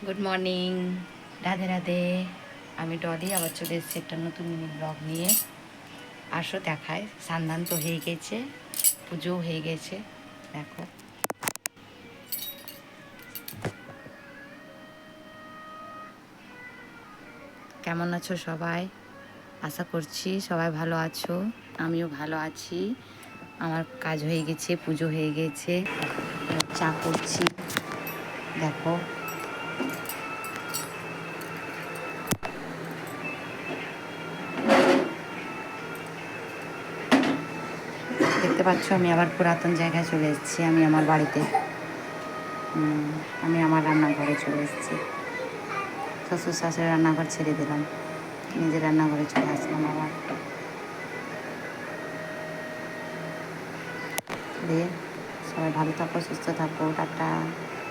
Good morning, Radhe Radhe. আমি ডলি আবার চলে এসেছি একটা নতুন মিনি ব্লগ নিয়ে। আসো দেখায়, সান্ধান তো হয়ে গেছে, পুজোও হয়ে গেছে। দেখো কেমন আছো সবাই, আশা করছি সবাই ভালো আছো। আমিও ভালো আছি। আমার কাজ হয়ে গেছে, পুজো হয়ে গেছে, চা করছি। দেখো দেখতে পাচ্ছ, আমি আবার পুরাতন জায়গায় চলে এসেছি। আমি আমার বাড়িতে, আমি আমার রান্নাঘরে চলে এসেছি। শ্বশুর শাশুড়ি রান্নাঘর ছেড়ে দিলাম, নিজের রান্নাঘরে চলে আসলাম আবার। দিয়ে সবাই ভালো থাকো, সুস্থ থাকো, টাটা।